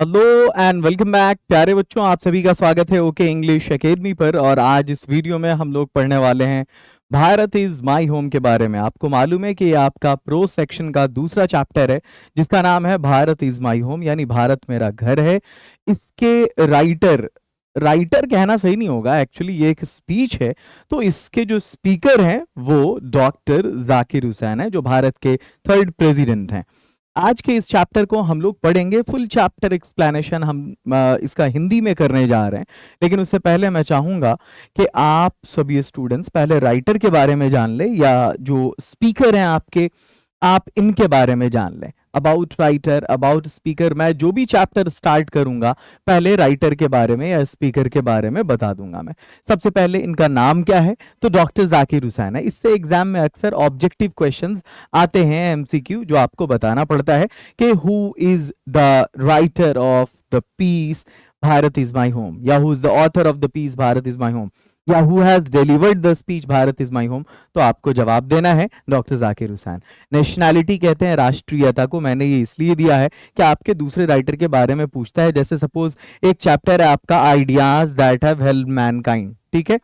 Hello and welcome back प्यारे बच्चों, आप सभी का स्वागत है ओके इंग्लिश एकेडमी पर। और आज इस वीडियो में हम लोग पढ़ने वाले हैं भारत इज माय होम के बारे में। आपको मालूम है कि ये आपका प्रो सेक्शन का दूसरा चैप्टर है जिसका नाम है भारत इज माय होम, यानी भारत मेरा घर है। इसके राइटर राइटर कहना सही नहीं होगा, एक्चुअली ये एक स्पीच है। तो इसके जो स्पीकर हैं वो डॉक्टर जाकिर हुसैन है, जो भारत के थर्ड प्रेसिडेंट हैं। आज के इस चैप्टर को हम लोग पढ़ेंगे, फुल चैप्टर एक्सप्लेनेशन हम इसका हिंदी में करने जा रहे हैं। लेकिन उससे पहले मैं चाहूंगा कि आप सभी स्टूडेंट्स पहले राइटर के बारे में जान लें, या जो स्पीकर हैं आपके, आप इनके बारे में जान लें। अबाउट राइटर, अबाउट स्पीकर, मैं जो भी चैप्टर स्टार्ट करूंगा पहले राइटर के बारे में या स्पीकर के बारे में बता दूंगा मैं। सबसे पहले इनका नाम क्या है, तो डॉक्टर जाकिर हुसैन है। इससे एग्जाम में अक्सर ऑब्जेक्टिव क्वेश्चंस आते हैं, एमसीक्यू, जो आपको बताना पड़ता है कि who is the writer of the piece Bharat is my home, या who is the author of the piece Bharat is my home, या who has delivered the speech Bharat is my home. तो आपको जवाब देना है डॉक्टर जाकिर हुसैन। नेशनैलिटी कहते हैं राष्ट्रीयता को, मैंने ये इसलिए दिया है कि आपके दूसरे राइटर के बारे में पूछता है। जैसे सपोज एक चैप्टर है आपका ideas that have helped Mankind, ठीक है।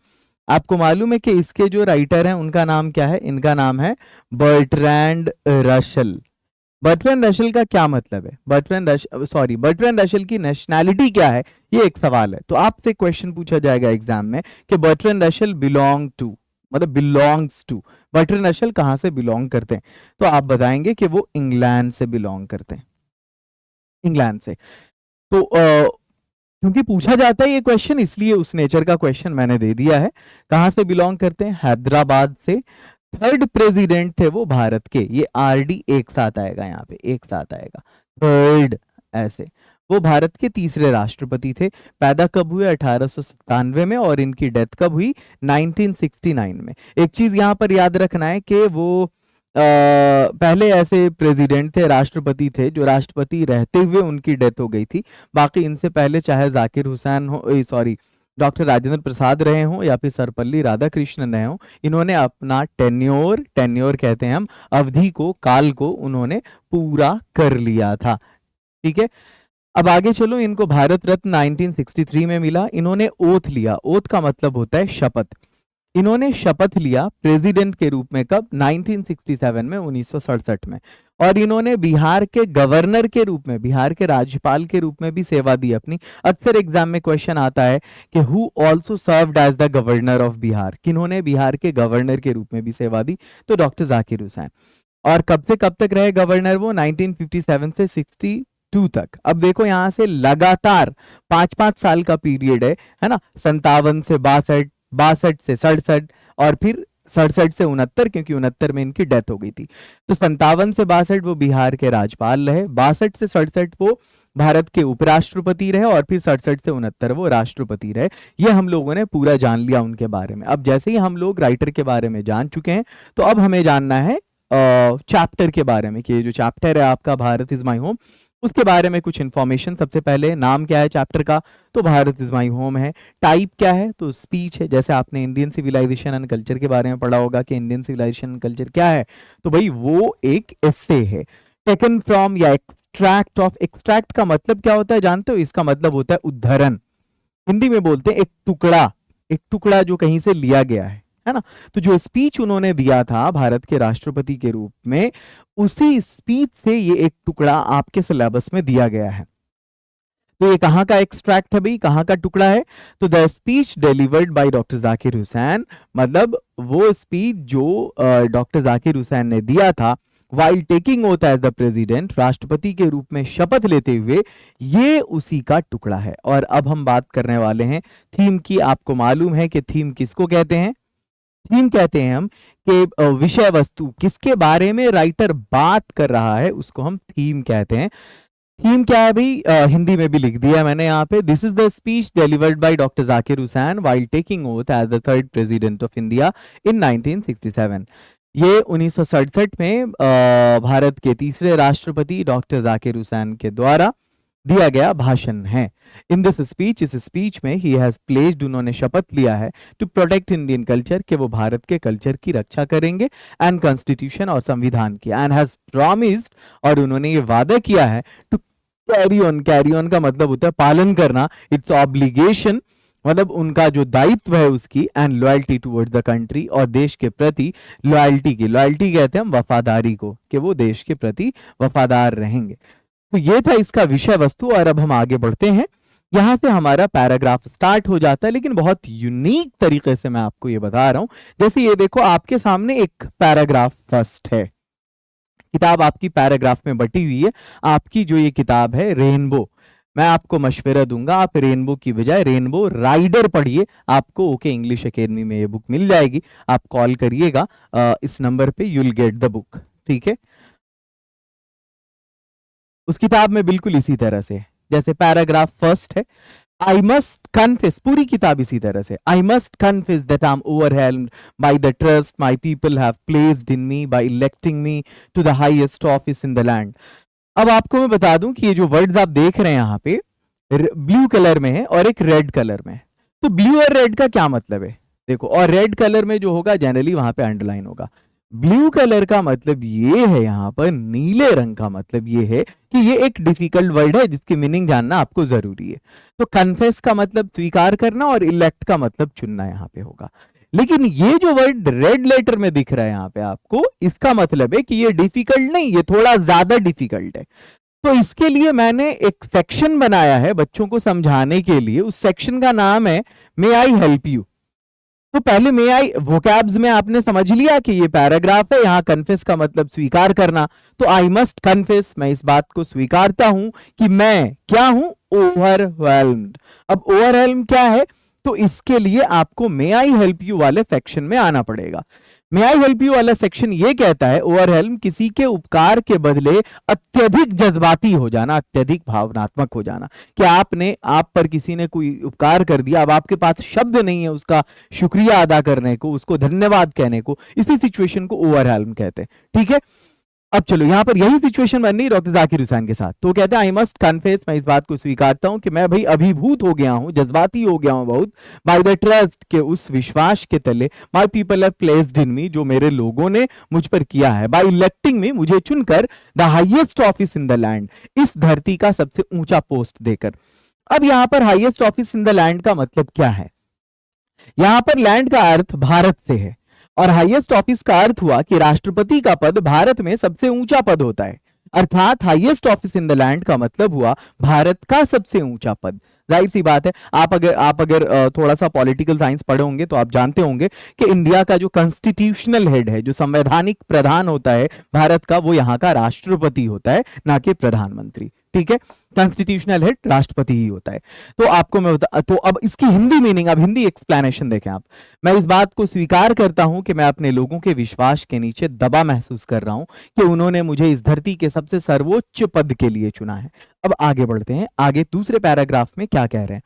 आपको मालूम है कि इसके जो राइटर हैं उनका नाम क्या है, इनका नाम है बर्ट्रैंड रशल। बर्ट्रैंड रशल का क्या मतलब है, बर्ट्रैंड रशल की नेशनैलिटी क्या है, ये एक सवाल है। तो आपसे क्वेश्चन पूछा जाएगा एग्जाम में कि बर्ट्रैंड रशल बिलोंग टू, मतलब बिलोंग्स टू, बर्ट्रैंड रशल कहां से बिलोंग करते हैं, तो आप बताएंगे कि वो इंग्लैंड से बिलोंग करते हैं, इंग्लैंड से। तो क्योंकि पूछा जाता है ये क्वेश्चन, इसलिए उस नेचर का क्वेश्चन मैंने दे दिया है। कहां से बिलोंग करते हैं, हैदराबाद से। थर्ड प्रेसिडेंट थे वो भारत के, ये आरडी एक साथ आएगा, यहाँ पे एक साथ आएगा, थर्ड ऐसे। वो भारत के तीसरे राष्ट्रपति थे। पैदा कब हुए, 1897 में, और इनकी डेथ कब हुई, 1969 में। एक चीज यहाँ पर याद रखना है कि वो पहले ऐसे प्रेसिडेंट थे, राष्ट्रपति थे, जो राष्ट्रपति रहते हुए उनकी डेथ हो गई थी। बाकी इनसे पहले चाहे जाकिर हुसैन हो, सॉरी, डॉक्टर राजेंद्र प्रसाद रहे हों, या फिर सर्वपल्ली राधाकृष्णन रहे हों, इन्होंने अपना टेन्योर, टेन्योर कहते हैं हम अवधि को, काल को, उन्होंने पूरा कर लिया था, ठीक है। अब आगे चलो, इनको भारत रत्न 1963 में मिला। इन्होंने ओथ लिया, ओथ का मतलब होता है शपथ। इन्होंने शपथ लिया प्रेसिडेंट के रूप में कब, 1967 में, 1967 में। और इन्होंने बिहार के गवर्नर के रूप में, बिहार के राज्यपाल के रूप में भी सेवा दी अपनी। अक्सर एग्जाम में क्वेश्चन आता है कि who also served as the governor of Bihar, किन्होंने बिहार के गवर्नर के रूप में भी सेवा दी, तो डॉक्टर जाकिर हुसैन। और कब से कब तक रहे गवर्नर वो, 1957 से 62 तक। अब देखो यहां से लगातार 5-5 साल का पीरियड है ना, 57 से 62, 62 से 67, और फिर 67 से 69, क्योंकि 69 में इनकी डेथ हो गई थी। तो 57 से 62 वो बिहार के राज्यपाल रहे, 62 से 67 वो भारत के उपराष्ट्रपति रहे, और फिर 67 से 69 वो राष्ट्रपति रहे। ये हम लोगों ने पूरा जान लिया उनके बारे में। अब जैसे ही हम लोग राइटर के बारे में जान चुके हैं, तो अब हमें जानना है चैप्टर के बारे में, कि ये जो चैप्टर है आपका भारत इज माई होम, उसके बारे में कुछ इंफॉर्मेशन। सबसे पहले नाम क्या है चैप्टर का, तो भारत इज माई होम है। टाइप क्या है, तो स्पीच है। जैसे आपने इंडियन सिविलाइजेशन एंड कल्चर के बारे में पढ़ा होगा कि इंडियन सिविलाइजेशन एंड कल्चर क्या है, तो भाई वो एक एस्से है, टेकन फ्रॉम या एक्सट्रैक्ट ऑफ। एक्सट्रैक्ट का मतलब क्या होता है जानते हो, इसका मतलब होता है उद्धरण। हिंदी में बोलते हैं एक टुकड़ा, एक टुकड़ा जो कहीं से लिया गया है ना। तो जो स्पीच उन्होंने दिया था भारत के राष्ट्रपति के रूप में, उसी स्पीच से ये एक टुकड़ा आपके सिलेबस में दिया गया है। तो ये कहां का एक्सट्रैक्ट है भाई, कहां का टुकड़ा है, तो the speech delivered by doctor Zakir Hussain, मतलब वो स्पीच जो डॉक्टर जाकिर हुसैन ने दिया था while taking oath as the president, राष्ट्रपति के रूप में शपथ लेते हुए, ये उसी का टुकड़ा है। और अब हम बात करने वाले हैं थीम की। आपको मालूम है कि थीम किसको कहते हैं, थीम कहते हैं हम कि विषय वस्तु, किसके बारे में राइटर बात कर रहा है, उसको हम थीम कहते हैं। थीम क्या है भाई, हिंदी में भी लिख दिया मैंने यहाँ पे, this is the speech delivered by doctor Zakir Hussain while taking oath as the third president of India in 1967। ये 1967 में भारत के तीसरे राष्ट्रपति डॉक्टर जाकिर हुसैन के द्वारा दिया गया भाषण है। इन दिस स्पीच, इस स्पीच में ही हैज प्लेज्ड, उन्होंने शपथ लिया है, टू प्रोटेक्ट इंडियन कल्चर, कि वो भारत के कल्चर की रक्षा करेंगे, एंड कॉन्स्टिट्यूशन, और संविधान की, एंड हैज प्रॉमिस्ड, और उन्होंने ये वादा किया है, टू कैरी ऑन का मतलब होता है पालन करना, इट्स ऑब्लिगेशन, मतलब उनका जो दायित्व है उसकी, and loyalty towards the country, और देश के प्रति लॉयल्टी कहते हैं हम वफादारी को, कि वो देश के प्रति वफादार रहेंगे। तो ये था इसका विषय वस्तु, और अब हम आगे बढ़ते हैं। यहां से हमारा पैराग्राफ स्टार्ट हो जाता है, लेकिन बहुत यूनिक तरीके से मैं आपको ये बता रहा हूं। जैसे ये देखो, आपके सामने एक पैराग्राफ फर्स्ट है, किताब आपकी पैराग्राफ में बटी हुई है। आपकी जो ये किताब है रेनबो, मैं आपको मशवरा दूंगा आप रेनबो की बजाय रेनबो राइडर पढ़िए। आपको ओके इंग्लिश एकेडमी में ये बुक मिल जाएगी, आप कॉल करिएगा इस नंबर पे, you will get the book, ठीक है। उस किताब में बिल्कुल इसी तरह से, जैसे पैराग्राफ फर्स्ट है, आई मस्ट कन्फेस, पूरी किताब इसी तरह से, I must confess that I am overwhelmed by the trust my people have placed in me by electing me to the highest office in the land. अब आपको मैं बता दूं कि ये जो वर्ड्स आप देख रहे हैं यहाँ पे ब्लू कलर में है और एक रेड कलर में है। तो ब्लू और रेड का क्या मतलब है देखो, और रेड कलर में जो होगा जनरली वहां पे अंडरलाइन होगा। ब्लू कलर का मतलब ये है, यहाँ पर नीले रंग का मतलब ये है कि ये एक डिफिकल्ट वर्ड है जिसकी मीनिंग जानना आपको जरूरी है। तो कन्फेस का मतलब स्वीकार करना और इलेक्ट का मतलब चुनना यहाँ पे होगा। लेकिन ये जो वर्ड रेड लेटर में दिख रहा है यहाँ पे आपको, इसका मतलब है कि ये डिफिकल्ट नहीं, ये थोड़ा ज्यादा डिफिकल्ट है। तो इसके लिए मैंने एक सेक्शन बनाया है बच्चों को समझाने के लिए। उस सेक्शन का नाम है मे आई हेल्प यू। तो पहले मे आई वोकैब्स में आपने समझ लिया कि ये पैराग्राफ है, यहां कन्फेस का मतलब स्वीकार करना। तो आई मस्ट कन्फेस, मैं इस बात को स्वीकारता हूं कि मैं क्या हूं, ओवरवेल्म्ड। अब ओवरवेल्म क्या है, तो इसके लिए आपको मे आई हेल्प यू वाले सेक्शन में आना पड़ेगा। मे आई हेल्प यू वाला सेक्शन ये कहता है ओवरवेल्म किसी के उपकार के बदले अत्यधिक जज्बाती हो जाना, अत्यधिक भावनात्मक हो जाना, कि आप पर किसी ने कोई उपकार कर दिया, अब आपके पास शब्द नहीं है उसका शुक्रिया अदा करने को, उसको धन्यवाद कहने को, इसी सिचुएशन को ओवरवेल्म कहते हैं, ठीक है। अब चलो, यहां पर यही सिचुएशन बन रही डॉक्टर जाकिर हुसैन के साथ। तो कहते हैं आई मस्ट कन्फेस, मैं इस बात को स्वीकारता हूं कि मैं भाई अभिभूत हो गया हूं, जज्बाती हो गया हूं बहुत, बाय द ट्रस्ट, के उस विश्वास के तले, my people have placed in me, जो मेरे लोगों ने मुझ पर किया है, बाय इलेक्टिंग मी, मुझे चुनकर, the highest office in the land, इस धरती का सबसे ऊंचा पोस्ट देकर। अब यहां पर highest office in the land का मतलब क्या है, यहां पर लैंड का अर्थ भारत से है, और हाईएस्ट ऑफिस का अर्थ हुआ कि राष्ट्रपति का पद भारत में सबसे ऊंचा पद होता है, अर्थात highest office in the land का मतलब हुआ भारत का सबसे ऊंचा पद। जाहिर सी बात है, आप अगर थोड़ा सा पॉलिटिकल साइंस पढ़े होंगे तो आप जानते होंगे कि इंडिया का जो कॉन्स्टिट्यूशनल हेड है, जो संवैधानिक प्रधान होता है भारत का, वो यहाँ का राष्ट्रपति होता है, ना कि प्रधानमंत्री, ठीक है। कॉन्स्टिट्यूशनल हेड राष्ट्रपति ही होता है। तो आपको मैं बता, तो अब इसकी हिंदी मीनिंग, अब हिंदी एक्सप्लेनेशन देखें आप। मैं इस बात को स्वीकार करता हूं कि मैं अपने लोगों के विश्वास के नीचे दबा महसूस कर रहा हूं कि उन्होंने मुझे इस धरती के सबसे सर्वोच्च पद के लिए चुना है। अब आगे बढ़ते हैं, आगे दूसरे पैराग्राफ में क्या कह रहे हैं,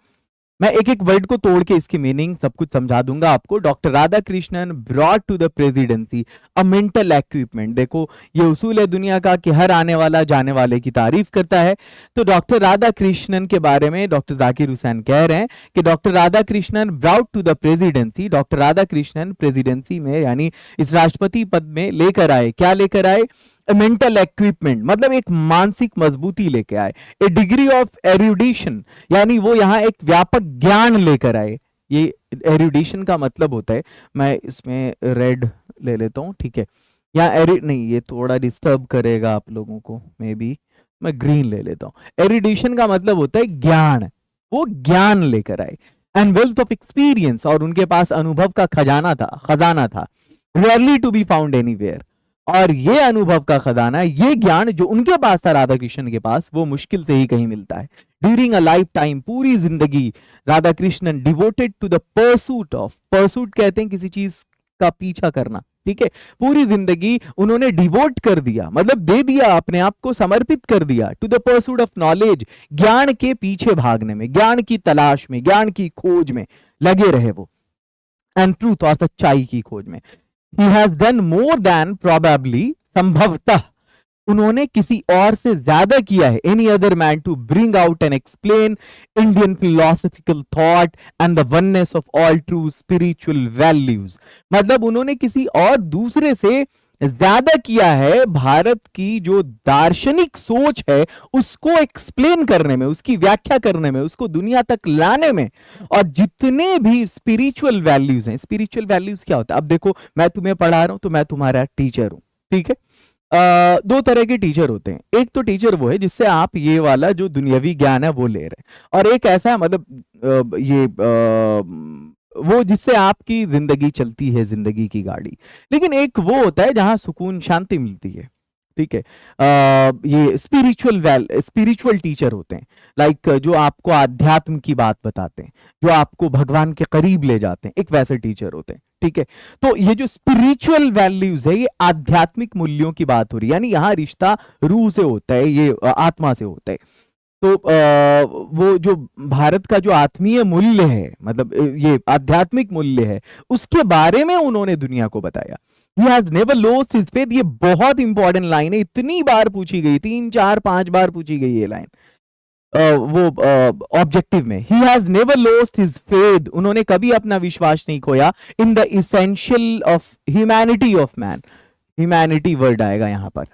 मैं एक एक वर्ड को तोड़ के इसकी मीनिंग सब कुछ समझा दूंगा आपको। Doctor Radhakrishnan brought to the presidency a mental equipment. देखो, ये उसूल है दुनिया का कि हर आने वाला जाने वाले की तारीफ करता है। तो डॉक्टर राधा कृष्णन के बारे में डॉक्टर जाकिर हुसैन कह रहे हैं कि doctor Radhakrishnan brought to the presidency, doctor Radhakrishnan presidency में यानी इस राष्ट्रपति पद में लेकर आए, क्या लेकर आए, मेंटल इक्विपमेंट, मतलब एक मानसिक मजबूती लेके आए, ए डिग्री ऑफ एरुडिशन, यानी वो यहाँ एक व्यापक ज्ञान लेकर आए। ये एरुडिशन का मतलब होता है, मैं इसमें रेड ले लेता हूँ, ठीक है, यहाँ नहीं, ये थोड़ा डिस्टर्ब करेगा आप लोगों को, मे बी मैं ग्रीन ले लेता हूँ। एरुडिशन का मतलब होता है ज्ञान, वो ज्ञान लेकर आए, एंड वेल्थ ऑफ एक्सपीरियंस, और उनके पास अनुभव का खजाना था, rarely to be found anywhere, और ये अनुभव का खजाना, ये ज्ञान जो उनके पास था राधा कृष्णन के पास, वो मुश्किल से ही कहीं मिलता है। ड्यूरिंग अ लाइफ टाइम, पूरी जिंदगी Radhakrishnan devoted to the pursuit of, pursuit कहते हैं किसी चीज का पीछा करना, ठीक है, पूरी जिंदगी उन्होंने डिवोट कर दिया, मतलब दे दिया, अपने आप को समर्पित कर दिया, to the pursuit of knowledge, ज्ञान के पीछे भागने में, ज्ञान की तलाश में, ज्ञान की खोज में लगे रहे वो, एंड ट्रूथ, और सच्चाई की खोज में। He has done more than probably, संभवतः उन्होंने किसी और से ज्यादा किया है, any other man to bring out and explain Indian philosophical thought and the oneness of all true spiritual values। मतलब उन्होंने किसी और दूसरे से ज्यादा किया है भारत की जो दार्शनिक सोच है उसको एक्सप्लेन करने में, उसकी व्याख्या करने में, उसको दुनिया तक लाने में। और जितने भी स्पिरिचुअल वैल्यूज हैं, स्पिरिचुअल वैल्यूज क्या होता है? अब देखो, मैं तुम्हें पढ़ा रहा हूं तो मैं तुम्हारा टीचर हूं, ठीक है? दो तरह के टीचर होते हैं। एक तो टीचर वो है जिससे आप ये वाला जो दुनियावी ज्ञान है वो ले रहे हैं, और एक ऐसा है मतलब वो जिससे आपकी जिंदगी चलती है, जिंदगी की गाड़ी। लेकिन एक वो होता है जहां सुकून शांति मिलती है, ठीक है? ये स्पिरिचुअल टीचर होते हैं, लाइक जो आपको आध्यात्म की बात बताते हैं, जो आपको भगवान के करीब ले जाते हैं, एक वैसे टीचर होते हैं, ठीक है? तो ये जो स्पिरिचुअल वैल्यूज है, ये आध्यात्मिक मूल्यों की बात हो रही है, यानी यहाँ रिश्ता रूह से होता है, ये आत्मा से होता है। तो वो जो भारत का जो आत्मीय मूल्य है, मतलब ये आध्यात्मिक मूल्य है, उसके बारे में उन्होंने दुनिया को बताया। He has never lost his faith। ये बहुत इंपॉर्टेंट लाइन है, इतनी बार पूछी गई, 3 4 5 बार पूछी गई ये लाइन वो ऑब्जेक्टिव में। He has never lost his faith। उन्होंने कभी अपना विश्वास नहीं खोया in the essential of humanity of man. Humanity word आएगा यहां पर।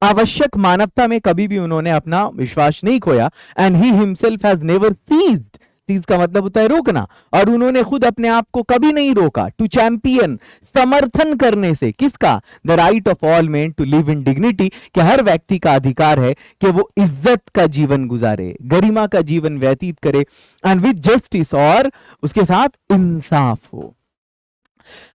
आवश्यक मानवता में कभी भी उन्होंने अपना विश्वास नहीं खोया। And he himself has never ceased. Cease का मतलब होता है रोकना, और उन्होंने खुद अपने आप को कभी नहीं रोका। टू चैंपियन, समर्थन करने से, किसका? The right of all men to live in dignity, कि हर व्यक्ति का अधिकार है कि वो इज्जत का जीवन गुजारे, गरिमा का जीवन व्यतीत करे, एंड विद जस्टिस, और उसके साथ इंसाफ हो।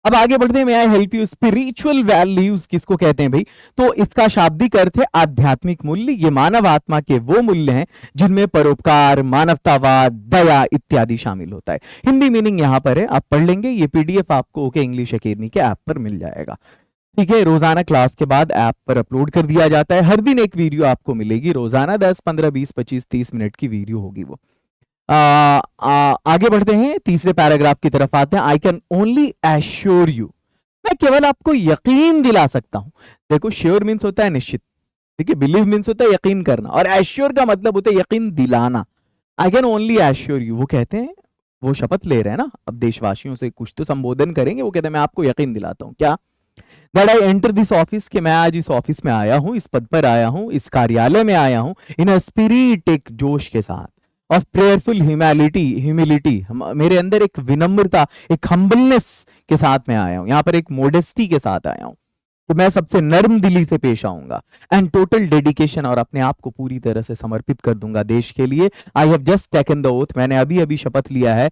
अब आगे बढ़ते हैं। मैं I help you. Spiritual values किसको कहते हैं भाई? तो इसका शाब्दिक अर्थ है आध्यात्मिक मूल्य। ये मानव आत्मा के वो मूल्य हैं जिनमें परोपकार, मानवतावाद, दया इत्यादि शामिल होता है। हिंदी मीनिंग यहां पर है, आप पढ़ लेंगे। ये पीडीएफ आपको ओके इंग्लिश एकेडमी के ऐप पर मिल जाएगा, ठीक है? रोजाना क्लास के बाद ऐप पर अपलोड कर दिया जाता है। हर दिन एक वीडियो आपको मिलेगी, रोजाना 10 15 20 25 30 मिनट की वीडियो होगी वो। आगे बढ़ते हैं, तीसरे पैराग्राफ की तरफ आते हैं। I can only assure you, मैं केवल आपको यकीन दिला सकता हूं। देखो, श्योर मीन्स होता है निश्चित, ठीक है? बिलीव मीन्स होता है यकीन करना, और एश्योर का मतलब होता है यकीन दिलाना। I can only assure you, वो कहते हैं, वो शपथ ले रहे हैं ना, अब देशवासियों से कुछ तो संबोधन करेंगे। वो कहते हैं मैं आपको यकीन दिलाता हूं, क्या? That I enter this office, कि मैं आज इस ऑफिस में आया हूं, इस पद पर आया हूं, इस कार्यालय में आया हूं, इन अ स्पिरिट, एक जोश के साथ, ऑफ प्रेयरफुल ह्यूमिलिटी, मेरे अंदर एक विनम्रता, एक हम्बलनेस के साथ मैं आया हूं। यहां पर एक मोडेस्टी के साथ आया हूं, तो मैं सबसे नर्म दिली से पेश आऊंगा। एंड टोटल डेडिकेशन, और अपने आप को पूरी तरह से समर्पित कर दूंगा देश के लिए। I have just taken the oath, मैंने अभी अभी शपथ लिया है।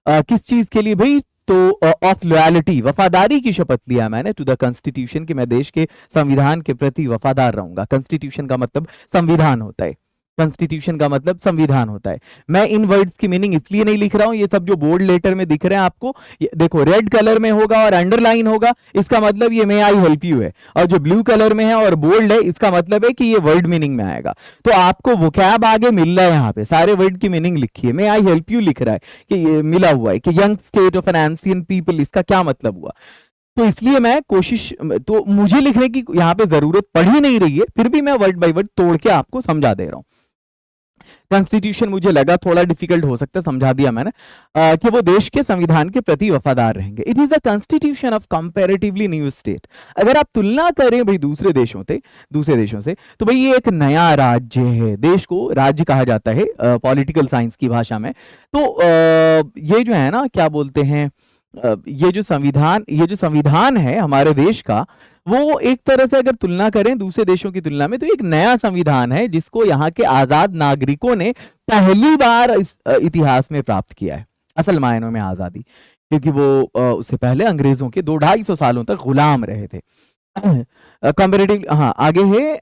किस चीज के लिए भाई? तो ऑफ लॉयलिटी, वफादारी की शपथ लिया मैंने, टू द कॉन्स्टिट्यूशन, कि मैं देश के संविधान के प्रति वफादार रहूंगा। कॉन्स्टिट्यूशन का मतलब संविधान होता है, कॉन्स्टिट्यूशन का मतलब संविधान होता है। मैं इन वर्ड्स की मीनिंग इसलिए नहीं लिख रहा हूं, ये सब जो बोल्ड लेटर में दिख रहे हैं आपको, ये देखो रेड कलर में होगा और अंडरलाइन होगा, इसका मतलब ये मे आई हेल्प यू है। और जो ब्लू कलर में है और बोल्ड है, इसका मतलब है कि ये वर्ड मीनिंग में आएगा। तो आपको वोकैब आगे मिल रहा है, यहाँ पे सारे वर्ड की मीनिंग लिखी है। मे आई हेल्प यू लिख रहा है कि ये मिला हुआ है, कि young state of an ancient people, इसका क्या मतलब हुआ? तो इसलिए मैं कोशिश, तो मुझे लिखने की यहाँ पे जरूरत पड़ ही नहीं रही है, फिर भी मैं वर्ड बाय वर्ड तोड़ के आपको समझा दे रहा हूं। कॉन्स्टिट्यूशन मुझे लगा थोड़ा डिफिकल्ट हो सकता है, समझा दिया मैंने, कि वो देश के संविधान के प्रति वफादार रहेंगे। It is the constitution of comparatively new state. अगर आप तुलना करें भाई दूसरे देशों से, तो भाई ये एक नया राज्य है। देश को राज्य कहा जाता है पॉलिटिकल साइंस की भाषा में। तो ये जो है ना, क्या बोलते हैं, ये जो संविधान है हमारे देश का, वो एक तरह से अगर तुलना करें दूसरे देशों की तुलना में, तो एक नया संविधान है जिसको यहाँ के आजाद नागरिकों ने पहली बार इस इतिहास में प्राप्त किया है, असल मायनों में आजादी। क्योंकि वो उससे पहले अंग्रेजों के 200-250 सालों तक गुलाम रहे थे। कंपैरेटिव, हाँ आगे है,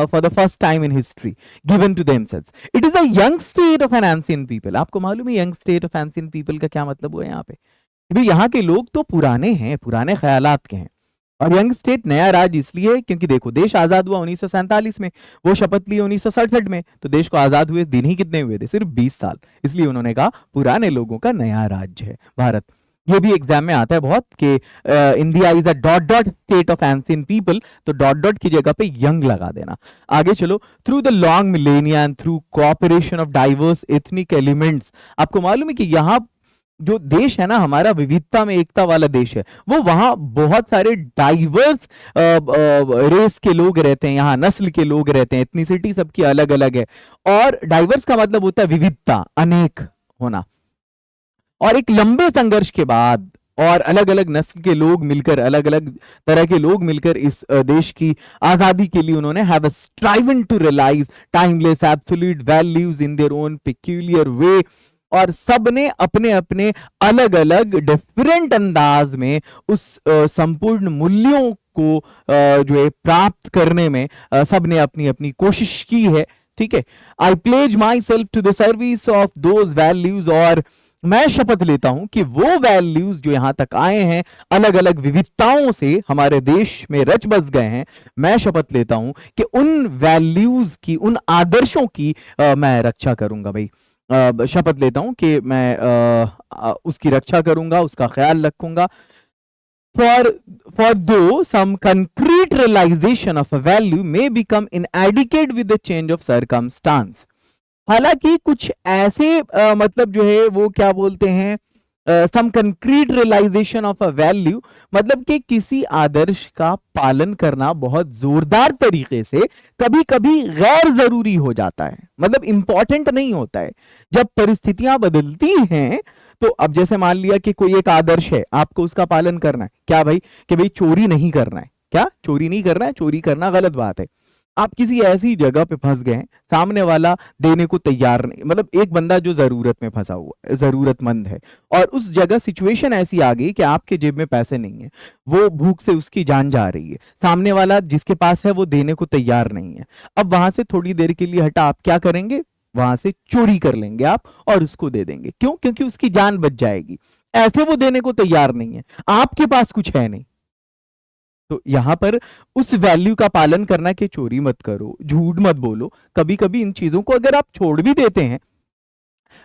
for the first time in history given to themselves, it is a young state of an ancient people. आपको मालूम है young state of ancient people का क्या मतलब हुआ यहाँ पे? भाई यहाँ के लोग तो पुराने हैं, पुराने ख्यालात के हैं। और यंग स्टेट नया राज्य इसलिए क्योंकि देखो, देश आजाद हुआ 1947 में, वो शपथ ली 1967 में, तो देश को आजाद हुए दिन ही कितने हुए थे? सिर्फ 20 साल। इसलिए उन्होंने कहा पुराने लोगों का नया राज्य है भारत। ये भी एग्जाम में आता है बहुत, कि India is a dot dot state of ancient people, तो डॉट डॉट की जगह पे यंग लगा देना। आगे चलो। Through the long millennia and through cooperation of diverse ethnic elements, आपको मालूम है कि यहाँ जो देश है ना हमारा, विविधता में एकता वाला देश है, वो वहां बहुत सारे डाइवर्स रेस के लोग रहते हैं, यहाँ नस्ल के लोग रहते हैं, एथनिसिटी सबकी अलग अलग है। और डाइवर्स का मतलब होता है विविधता, अनेक होना। और एक लंबे संघर्ष के बाद और अलग अलग नस्ल के लोग मिलकर, अलग अलग तरह के लोग मिलकर इस देश की आजादी के लिए उन्होंने have striven to realise timeless absolute values in their own peculiar way. और सबने अपने अपने अलग अलग डिफरेंट अंदाज में उस संपूर्ण मूल्यों को जो है प्राप्त करने में सबने अपनी अपनी कोशिश की है। ठीक है, I pledge myself to the service of those values, और मैं शपथ लेता हूं कि वो वैल्यूज जो यहां तक आए हैं अलग अलग विविधताओं से हमारे देश में रच बस गए हैं, मैं शपथ लेता हूं कि उन वैल्यूज की, उन आदर्शों की मैं रक्षा करूंगा भाई। शपथ लेता हूं कि मैं उसकी रक्षा करूंगा, उसका ख्याल रखूंगा। For though some concrete realization of a value may become inadequate with the change of circumstance, हालांकि कुछ ऐसे मतलब जो है वो क्या बोलते हैं, some concrete realisation of a value, मतलब कि किसी आदर्श का पालन करना बहुत जोरदार तरीके से कभी कभी गैर जरूरी हो जाता है, मतलब इंपॉर्टेंट नहीं होता है। जब परिस्थितियां बदलती हैं तो अब जैसे मान लिया कि कोई एक आदर्श है, आपको उसका पालन करना है, क्या भाई, कि भाई चोरी नहीं करना है, क्या चोरी नहीं करना है, चोरी करना गलत बात है। आप किसी ऐसी जगह पे फंस गए हैं, सामने वाला देने को तैयार नहीं, मतलब एक बंदा जो जरूरत में फंसा हुआ, जरूरतमंद है, और उस जगह सिचुएशन ऐसी आ गई कि आपके जेब में पैसे नहीं है, वो भूख से उसकी जान जा रही है, सामने वाला जिसके पास है वो देने को तैयार नहीं है। अब वहां से थोड़ी देर के लिए हटा आप क्या करेंगे, वहां से चोरी कर लेंगे आप और उसको दे देंगे। क्यों? क्योंकि उसकी जान बच जाएगी। ऐसे वो देने को तैयार नहीं है, आपके पास कुछ है नहीं। तो यहां पर उस वैल्यू का पालन करना कि चोरी मत करो, झूठ मत बोलो, कभी कभी इन चीजों को अगर आप छोड़ भी देते हैं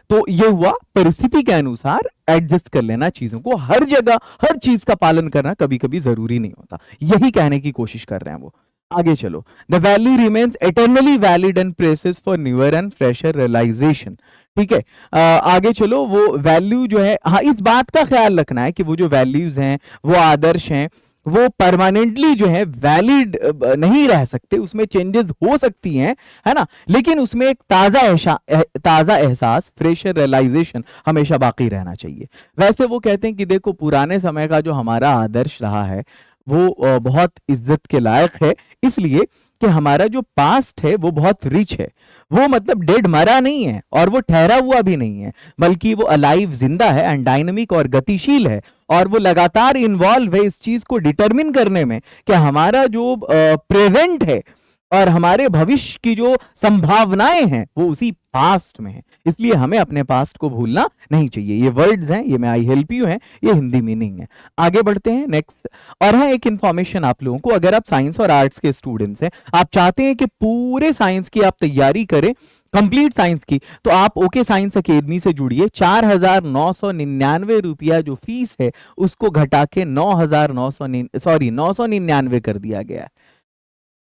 तो ये हुआ परिस्थिति के अनुसार एडजस्ट कर लेना चीजों को। हर जगह हर चीज का पालन करना कभी कभी जरूरी नहीं होता, यही कहने की कोशिश कर रहे हैं वो। आगे चलो, the value remains eternally valid and presses for newer and fresher realization. ठीक है, आगे चलो, वो वैल्यू जो है, हाँ इस बात का ख्याल रखना है कि वो जो वैल्यूज हैं, वो आदर्श हैं, वो परमानेंटली जो है वैलिड नहीं रह सकते, उसमें चेंजेस हो सकती हैं, है ना, लेकिन उसमें एक ताजा एहसास, फ्रेशर रियलाइजेशन हमेशा बाकी रहना चाहिए। वैसे वो कहते हैं कि देखो पुराने समय का जो हमारा आदर्श रहा है वो बहुत इज्जत के लायक है, इसलिए कि हमारा जो पास्ट है वो बहुत रिच है। वो मतलब डेड मरा नहीं है और वो ठहरा हुआ भी नहीं है, बल्कि वो अलाइव, जिंदा है एंड डायनामिक और गतिशील है, और वो लगातार इन्वॉल्व है इस चीज को डिटरमिन करने में कि हमारा जो प्रेजेंट है और हमारे भविष्य की जो संभावनाएं हैं वो उसी पास्ट में है। इसलिए हमें अपने पास्ट को भूलना नहीं चाहिए। ये वर्ड्स हैं, ये मैं आई हेल्प यू हैं, ये हिंदी मीनिंग है। आगे बढ़ते हैं नेक्स्ट। और है एक इंफॉर्मेशन आप लोगों को, अगर आप साइंस और आर्ट्स के स्टूडेंट्स हैं, आप चाहते हैं कि पूरे साइंस की आप तैयारी करें, कंप्लीट साइंस की, तो आप ओके साइंस अकेडमी से जुड़िए। 4,999 रुपया जो फीस है उसको घटा के 999 कर दिया गया है।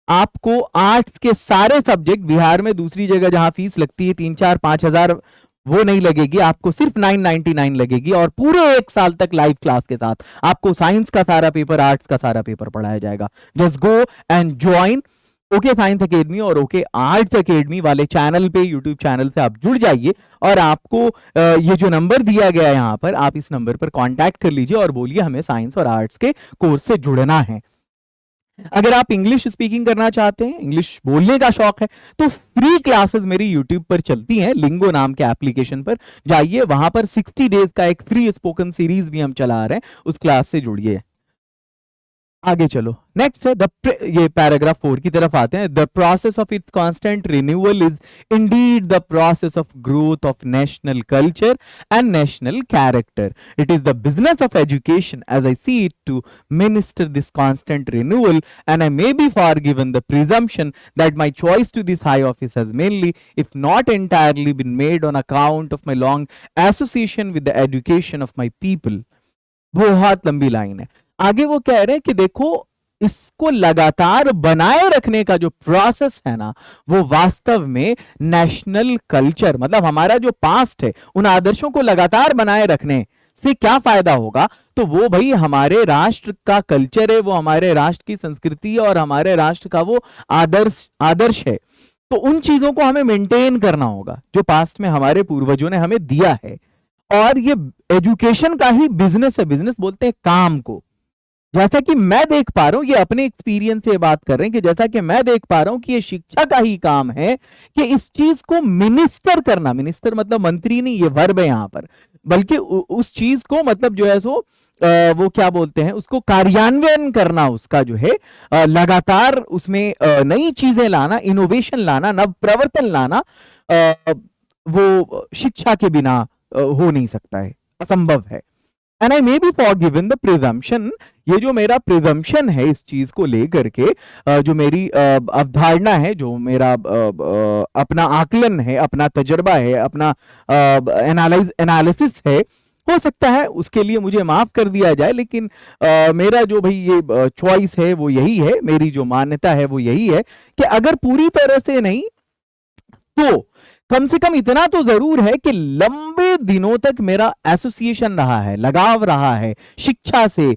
आपको आर्ट्स के सारे सब्जेक्ट, बिहार में दूसरी जगह जहां फीस लगती है 3-4-5 हजार, वो नहीं लगेगी, आपको सिर्फ 999 लगेगी, और पूरे एक साल तक लाइव क्लास के साथ आपको साइंस का सारा पेपर, आर्ट्स का सारा पेपर पढ़ाया जाएगा। Just go and join okay science academy और ओके आर्ट्स अकेडमी वाले चैनल पे, यूट्यूब चैनल से आप जुड़ जाइए, और आपको ये जो नंबर दिया गया है यहाँ पर, आप इस नंबर पर कांटेक्ट कर लीजिए और बोलिए हमें साइंस और आर्ट्स के कोर्स से जुड़ना है। अगर आप इंग्लिश स्पीकिंग करना चाहते हैं, इंग्लिश बोलने का शौक है, तो फ्री क्लासेस मेरी यूट्यूब पर चलती हैं, लिंगो नाम के एप्लीकेशन पर जाइए, वहां पर 60 डेज का एक फ्री स्पोकन सीरीज भी हम चला रहे हैं, उस क्लास से जुड़िए। आगे चलो, नेक्स्ट है ये पैराग्राफ 4 की तरफ आते हैं। The process of its constant renewal is indeed the process of growth of national culture and national character. It is the business of education as I see it to minister this constant renewal, and I may be forgiven the presumption that my choice to this high office has mainly, if not entirely, been made on account of my long association with the education of my people. बहुत लंबी line है। आगे वो कह रहे हैं कि देखो, इसको लगातार बनाए रखने का जो प्रोसेस है ना, वो वास्तव में नेशनल कल्चर, मतलब हमारा जो पास्ट है, उन आदर्शों को लगातार बनाए रखने से क्या फायदा होगा, तो वो भाई हमारे राष्ट्र का कल्चर है, वो हमारे राष्ट्र की संस्कृति है और हमारे राष्ट्र का वो आदर्श आदर्श है। तो उन चीजों को हमें मेंटेन करना होगा जो पास्ट में हमारे पूर्वजों ने हमें दिया है। और ये एजुकेशन का ही बिजनेस है, बिजनेस बोलते हैं काम को। जैसा कि मैं देख पा रहा हूं, ये अपने एक्सपीरियंस से बात कर रहे हैं कि जैसा कि मैं देख पा रहा हूं कि ये शिक्षा का ही काम है कि इस चीज को मिनिस्टर करना, मिनिस्टर मतलब मंत्री नहीं, ये वर्ब है यहां पर, बल्कि उस चीज को मतलब जो है सो वो क्या बोलते हैं उसको कार्यान्वयन करना, उसका जो है लगातार उसमें नई चीजें लाना, इनोवेशन लाना, नव प्रवर्तन लाना, वो शिक्षा के बिना हो नहीं सकता है, असंभव है। And I may be forgiven the presumption, ये जो मेरा प्रिजम्पशन है इस चीज को लेकर के, जो मेरी अवधारणा है, जो मेरा अपना आकलन है, अपना तजर्बा है, अपना एनालिसिस है, हो सकता है उसके लिए मुझे माफ कर दिया जाए, लेकिन मेरा जो भाई ये चॉइस है वो यही है, मेरी जो मान्यता है वो यही है कि अगर पूरी तरह से नहीं तो कम से कम इतना तो जरूर है कि लंबे दिनों तक मेरा एसोसिएशन रहा है, लगाव रहा है शिक्षा से,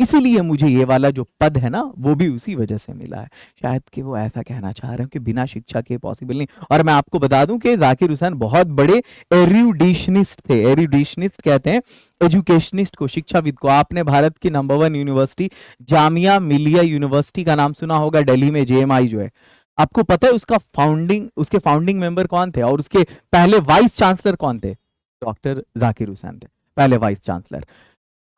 इसीलिए मुझे ये वाला जो पद है ना वो भी उसी वजह से मिला है। शायद कि वो ऐसा कहना चाह रहे हो कि बिना शिक्षा के पॉसिबल नहीं। और मैं आपको बता दूं कि जाकिर हुसैन बहुत बड़े एरुडिशनिस्ट थे। एरुडिशनिस्ट कहते हैं एजुकेशनिस्ट को, शिक्षाविद को। आपने भारत की number 1 university Jamia Millia university का नाम सुना होगा, दिल्ली में, जेएमआई जो है, आपको पता है उसके फाउंडिंग मेंबर कौन थे और उसके पहले वाइस चांसलर कौन थे? डॉक्टर जाकिर हुसैन थे, पहले वाइस चांसलर।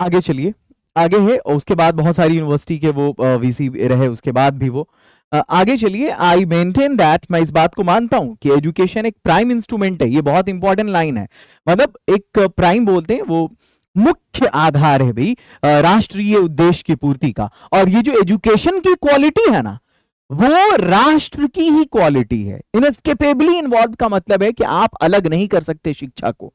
आगे चलिए, आगे है, और उसके बाद बहुत सारी यूनिवर्सिटी के वो वीसी रहे उसके बाद भी वो। आगे चलिए, आई मेंटेन दैट, मैं इस बात को मानता हूं कि एजुकेशन एक प्राइम इंस्ट्रूमेंट है। ये बहुत इंपॉर्टेंट लाइन है, मतलब एक प्राइम बोलते हैं वो मुख्य आधार है भाई राष्ट्रीय उद्देश्य की पूर्ति का। और ये जो एजुकेशन की क्वालिटी है ना, वो राष्ट्र की ही क्वालिटी है। इनएस्केपेबली इन्वॉल्व का मतलब है कि आप अलग नहीं कर सकते शिक्षा को।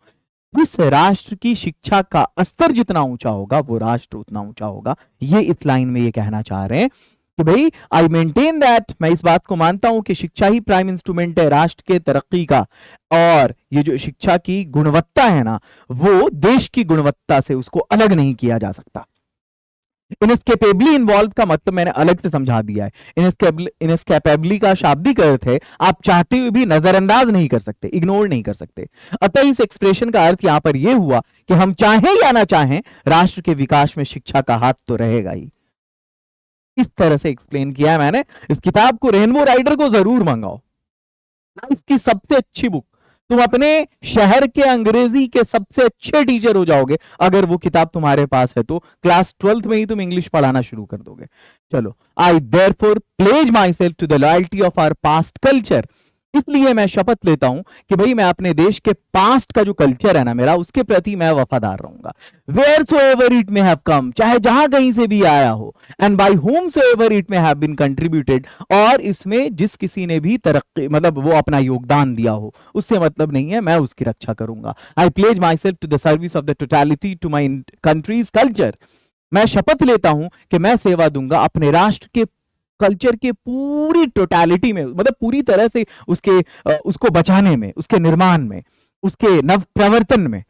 जिस राष्ट्र की शिक्षा का स्तर जितना ऊंचा होगा वो राष्ट्र उतना ऊंचा होगा। ये इस लाइन में ये कहना चाह रहे हैं कि भाई आई मेंटेन दैट, मैं इस बात को मानता हूं कि शिक्षा ही प्राइम इंस्ट्रूमेंट है राष्ट्र के तरक्की का। और ये जो शिक्षा की गुणवत्ता है ना, वो देश की गुणवत्ता से उसको अलग नहीं किया जा सकता। इनएस्केपेबली इन्वॉल्व का मतलब मैंने अलग से समझा दिया है। इनएस्केपेबली का शाब्दिक अर्थ है आप चाहते हुए भी नजरअंदाज नहीं कर सकते, इग्नोर नहीं कर सकते। अतः इस एक्सप्रेशन का अर्थ यहां पर यह हुआ कि हम चाहें या ना चाहें, राष्ट्र के विकास में शिक्षा का हाथ तो रहेगा ही। इस तरह से एक्सप्लेन किया है मैंने। इस किताब को रेनबो राइडर को जरूर मंगाओ, लाइफ की सबसे अच्छी बुक। तुम अपने शहर के अंग्रेजी के सबसे अच्छे टीचर हो जाओगे अगर वो किताब तुम्हारे पास है तो। क्लास 12th में ही तुम इंग्लिश पढ़ाना शुरू कर दोगे। चलो, I therefore pledge myself to the loyalty of our past culture, इसलिए मैं शपथ लेता हूं कि भाई मैं अपने देश के पास्ट का जो कल्चर है ना मेरा, उसके प्रति मैं वफादार रहूंगा। Where so ever it may have come, चाहे जहां कहीं से भी आया हो, and by whom so ever it may have been contributed, और इसमें जिस किसी ने भी तरक्की मतलब वो अपना योगदान दिया हो, उससे मतलब नहीं है, मैं उसकी रक्षा करूंगा। I pledge myself to the service of the totality to my country's culture, मैं शपथ लेता हूं कि मैं सेवा दूंगा अपने राष्ट्र के कल्चर के पूरी टोटलिटी में, मतलब पूरी तरह से उसको बचाने में, उसके निर्माण में, उसके नव प्रवर्तन में।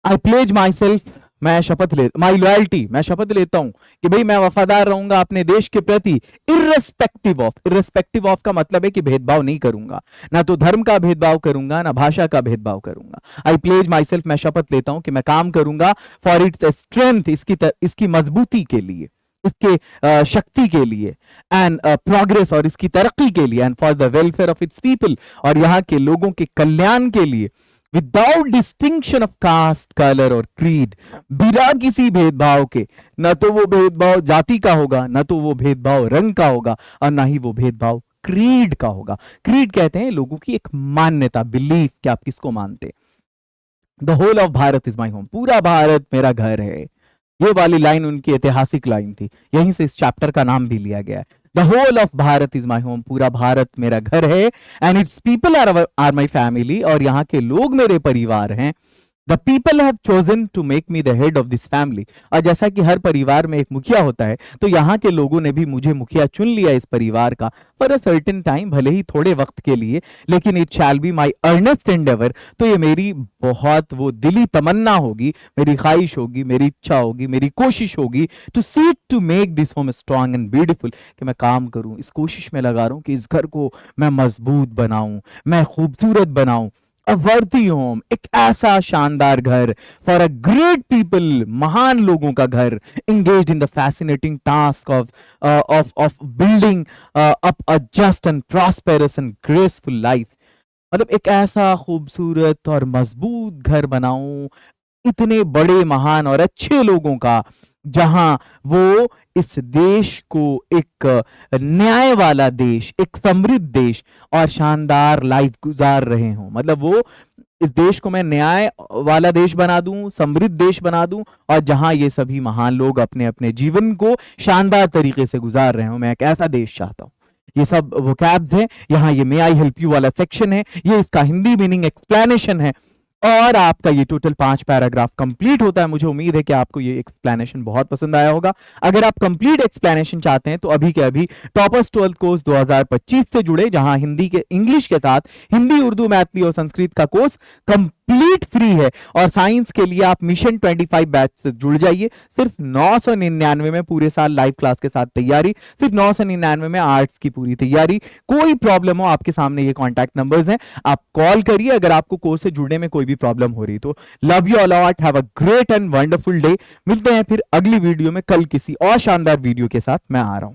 आई प्लेज माई सेल्फ, मैं शपथ ले माई लॉयल्टी, मैं शपथ लेता हूं कि भाई मैं वफादार रहूंगा अपने देश के प्रति, इर्रेस्पेक्टिव ऑफ का मतलब है कि भेदभाव नहीं करूंगा, ना तो धर्म का भेदभाव करूंगा ना भाषा का भेदभाव करूंगा। आई प्लेज माई सेल्फ, मैं शपथ लेता हूं कि मैं काम करूंगा फॉर इट्स स्ट्रेंथ, इसकी मजबूती के लिए, इसके शक्ति के लिए, एंड प्रोग्रेस और इसकी तरक्की के लिए, and for the welfare of its people, और यहाँ के लोगों के कल्याण के लिए, without distinction of caste, colour और क्रीड, बिना किसी भेदभाव के। न तो वो भेदभाव जाति का होगा, न तो वो भेदभाव रंग का होगा, और ना ही वो भेदभाव क्रीड का होगा। क्रीड कहते हैं लोगों की एक मान्यता, बिलीफ, कि आप किसको मानते। The whole of Bharat is my home, पूरा भारत मेरा घर है। ये वाली लाइन उनकी ऐतिहासिक लाइन थी, यहीं से इस चैप्टर का नाम भी लिया गया है। The whole of Bharat is my home, पूरा भारत मेरा घर है, and its people are my family, और यहाँ के लोग मेरे परिवार हैं। The people have chosen to make me the head of this family. और जैसा कि हर परिवार में एक मुखिया होता है, तो यहाँ के लोगों ने भी मुझे मुखिया चुन लिया इस परिवार का, फॉर अ सर्टेन टाइम, भले ही थोड़े वक्त के लिए, लेकिन it shall be my earnest endeavour. तो ये मेरी बहुत वो दिली तमन्ना होगी, मेरी ख्वाहिश होगी, मेरी इच्छा होगी, मेरी कोशिश होगी, to seek to make this home strong and beautiful, कि मैं काम करूं, इस कोशिश में लगा रहा हूं कि इस घर को मैं मजबूत बनाऊं, मैं खूबसूरत बनाऊं। अ वर्दी होम, एक ऐसा शानदार घर फॉर अ ग्रेट पीपल, महान लोगों का घर, engaged in the fascinating task of building up a just and prosperous and graceful life। मतलब एक ऐसा खूबसूरत और मजबूत घर बनाऊं, इतने बड़े महान और अच्छे लोगों का, जहां वो इस देश को एक न्याय वाला देश, एक समृद्ध देश और शानदार लाइफ गुजार रहे हों। मतलब वो इस देश को मैं न्याय वाला देश बना दूं, समृद्ध देश बना दूं, और जहां ये सभी महान लोग अपने अपने जीवन को शानदार तरीके से गुजार रहे हो। मैं एक ऐसा देश चाहता हूं। ये सब वोकैब्स हैं। यहाँ ये मे आई हेल्प यू वाला सेक्शन है, ये इसका हिंदी मीनिंग एक्सप्लेनेशन है, और आपका ये टोटल 5 पैराग्राफ कंप्लीट होता है। मुझे उम्मीद है कि आपको ये एक्सप्लेनेशन बहुत पसंद आया होगा। अगर आप कंप्लीट एक्सप्लेनेशन चाहते हैं तो अभी के अभी टॉपर्स 12th कोर्स 2025 से जुड़े, जहां हिंदी के इंग्लिश के साथ हिंदी, उर्दू, मैथिली और संस्कृत का कोर्स कंप्लीट फ्री है। और साइंस के लिए आप मिशन 25 बैच से जुड़ जाइए। सिर्फ 999 में पूरे साल लाइव क्लास के साथ तैयारी, सिर्फ 999 में आर्ट्स की पूरी तैयारी। कोई प्रॉब्लम हो, आपके सामने ये कॉन्टैक्ट नंबर्स हैं, आप कॉल करिए अगर आपको कोर्स से जुड़ने में कोई भी प्रॉब्लम हो रही तो। Love you all lot, have a great and wonderful day. मिलते हैं फिर अगली वीडियो में, कल किसी और शानदार वीडियो के साथ मैं आ रहा हूं।